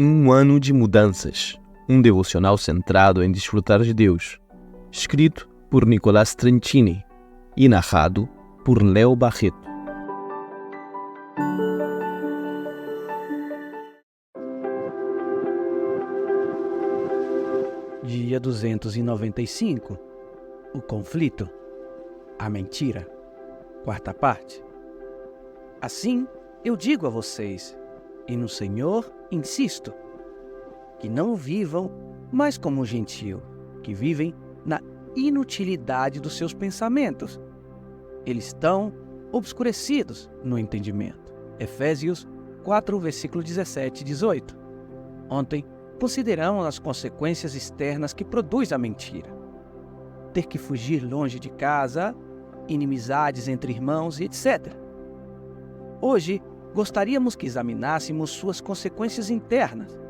Um ano de mudanças, um devocional centrado em desfrutar de Deus, escrito por Nicolás Trenchini e narrado por Léo Barreto. Dia 295. O conflito. A mentira. Quarta parte. Assim, eu digo a vocês, e no Senhor insisto, que não vivam mais como um gentio, que vivem na inutilidade dos seus pensamentos. Eles estão obscurecidos no entendimento. Efésios 4, versículo 17 e 18. Ontem, consideramos as consequências externas que produz a mentira. Ter que fugir longe de casa, inimizades entre irmãos e etc. Hoje, gostaríamos que examinássemos suas consequências internas.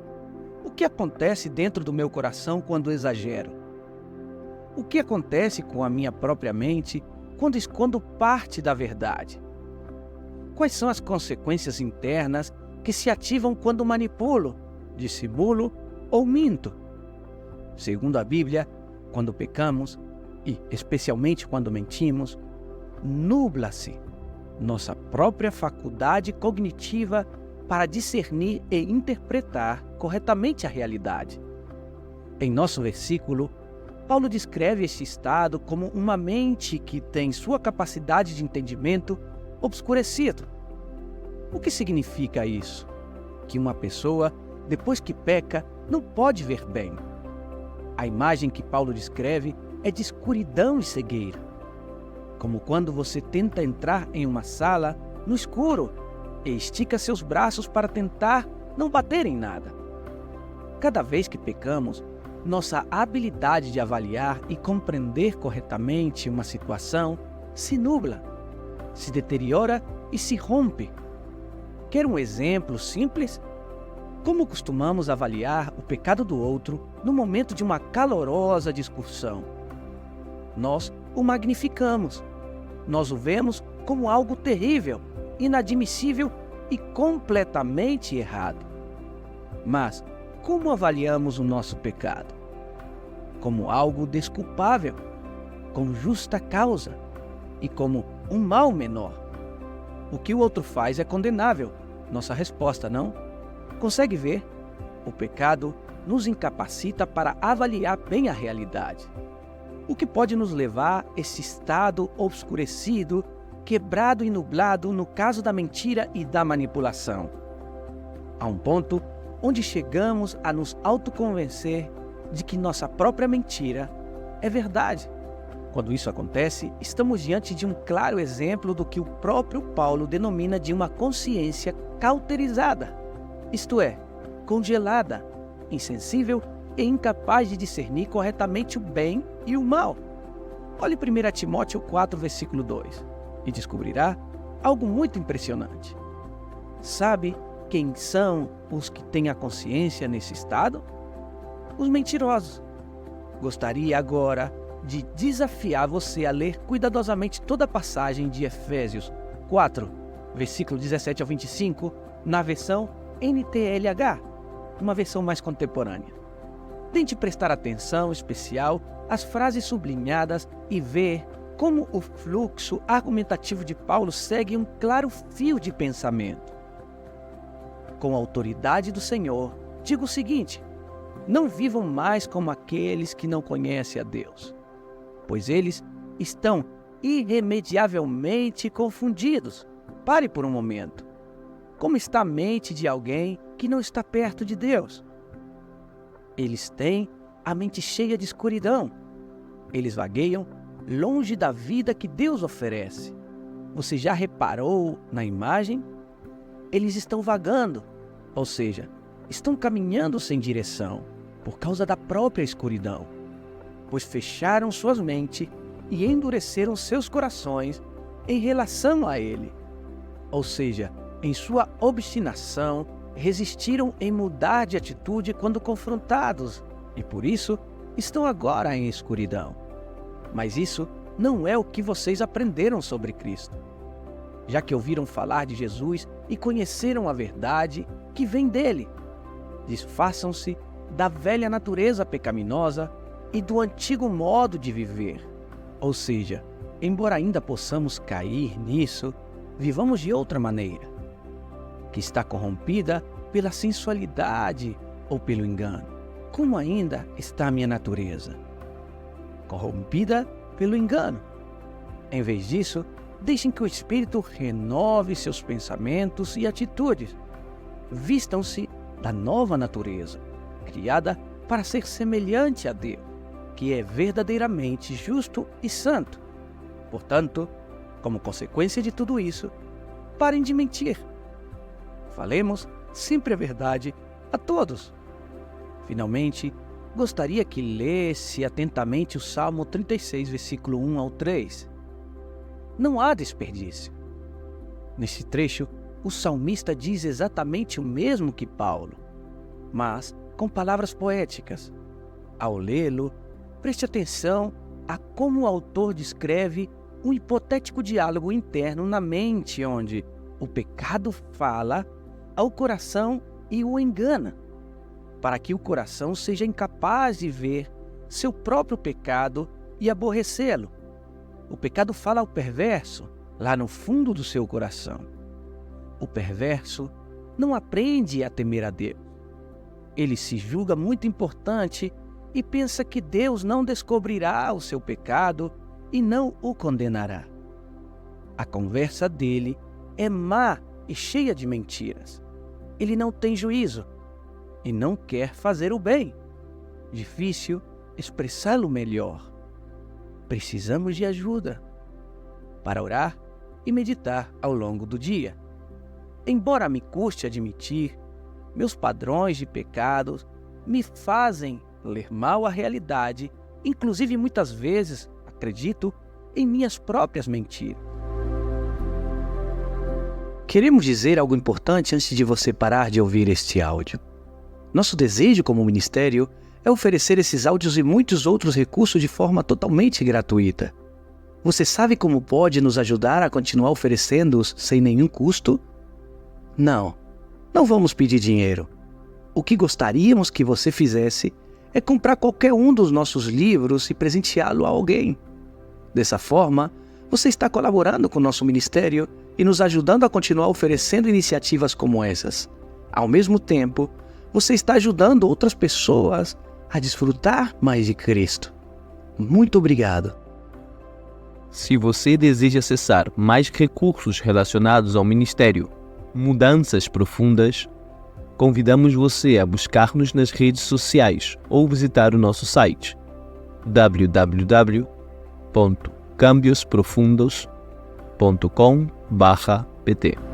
O que acontece dentro do meu coração quando exagero? O que acontece com a minha própria mente quando escondo parte da verdade? Quais são as consequências internas que se ativam quando manipulo, dissimulo ou minto? Segundo a Bíblia, quando pecamos, e especialmente quando mentimos, nubla-se nossa própria faculdade cognitiva para discernir e interpretar corretamente a realidade. Em nosso versículo, Paulo descreve este estado como uma mente que tem sua capacidade de entendimento obscurecido. O que significa isso? Que uma pessoa, depois que peca, não pode ver bem. A imagem que Paulo descreve é de escuridão e cegueira. Como quando você tenta entrar em uma sala no escuro e estica seus braços para tentar não bater em nada. Cada vez que pecamos, nossa habilidade de avaliar e compreender corretamente uma situação se nubla, se deteriora e se rompe. Quer um exemplo simples? Como costumamos avaliar o pecado do outro no momento de uma calorosa discussão? Nós o magnificamos. Nós o vemos como algo terrível, inadmissível e completamente errado. Mas como avaliamos o nosso pecado? Como algo desculpável, com justa causa e como um mal menor. O que o outro faz é condenável. Nossa resposta, não? Consegue ver? O pecado nos incapacita para avaliar bem a realidade. O que pode nos levar a esse estado obscurecido, quebrado e nublado no caso da mentira e da manipulação. A um ponto onde chegamos a nos autoconvencer de que nossa própria mentira é verdade. Quando isso acontece, estamos diante de um claro exemplo do que o próprio Paulo denomina de uma consciência cauterizada, isto é, congelada, insensível e incapaz de discernir corretamente o bem e o mal. Olhe 1 Timóteo 4, versículo 2, e descobrirá algo muito impressionante. Sabe quem são os que têm a consciência nesse estado? Os mentirosos. Gostaria agora de desafiar você a ler cuidadosamente toda a passagem de Efésios 4, versículo 17 ao 25, na versão NTLH, uma versão mais contemporânea. Tente prestar atenção especial às frases sublinhadas e ver como o fluxo argumentativo de Paulo segue um claro fio de pensamento. Com a autoridade do Senhor, digo o seguinte: não vivam mais como aqueles que não conhecem a Deus, pois eles estão irremediavelmente confundidos. Pare por um momento. Como está a mente de alguém que não está perto de Deus? Eles têm a mente cheia de escuridão. Eles vagueiam longe da vida que Deus oferece. Você já reparou na imagem? Eles estão vagando, ou seja, estão caminhando sem direção, por causa da própria escuridão, pois fecharam suas mentes e endureceram seus corações em relação a Ele. Ou seja, em sua obstinação, resistiram em mudar de atitude quando confrontados e, por isso, estão agora em escuridão. Mas isso não é o que vocês aprenderam sobre Cristo. Já que ouviram falar de Jesus e conheceram a verdade que vem dele. Desfaçam-se da velha natureza pecaminosa e do antigo modo de viver. Ou seja, embora ainda possamos cair nisso, vivamos de outra maneira, que está corrompida pela sensualidade ou pelo engano. Como ainda está a minha natureza? Corrompida pelo engano. Em vez disso, deixem que o Espírito renove seus pensamentos e atitudes. Vistam-se da nova natureza, criada para ser semelhante a Deus, que é verdadeiramente justo e santo. Portanto, como consequência de tudo isso, parem de mentir. Falemos sempre a verdade a todos. Finalmente, gostaria que lesse atentamente o Salmo 36, versículo 1 ao 3. Não há desperdício. Nesse trecho, o salmista diz exatamente o mesmo que Paulo, mas com palavras poéticas. Ao lê-lo, preste atenção a como o autor descreve um hipotético diálogo interno na mente, onde o pecado fala ao coração e o engana, para que o coração seja incapaz de ver seu próprio pecado e aborrecê-lo. O pecado fala ao perverso, lá no fundo do seu coração. O perverso não aprende a temer a Deus. Ele se julga muito importante e pensa que Deus não descobrirá o seu pecado e não o condenará. A conversa dele é má e cheia de mentiras. Ele não tem juízo e não quer fazer o bem. Difícil expressá-lo melhor. Precisamos de ajuda para orar e meditar ao longo do dia. Embora me custe admitir, meus padrões de pecados me fazem ler mal a realidade, inclusive muitas vezes acredito em minhas próprias mentiras. Queremos dizer algo importante antes de você parar de ouvir este áudio. Nosso desejo como ministério é oferecer esses áudios e muitos outros recursos de forma totalmente gratuita. Você sabe como pode nos ajudar a continuar oferecendo-os sem nenhum custo? Não vamos pedir dinheiro. O que gostaríamos que você fizesse é comprar qualquer um dos nossos livros e presenteá-lo a alguém. Dessa forma, você está colaborando com o nosso ministério e nos ajudando a continuar oferecendo iniciativas como essas. Ao mesmo tempo, você está ajudando outras pessoas a desfrutar mais de Cristo. Muito obrigado. Se você deseja acessar mais recursos relacionados ao ministério Mudanças Profundas, convidamos você a buscar-nos nas redes sociais ou visitar o nosso site www.cambiosprofundos.com/pt.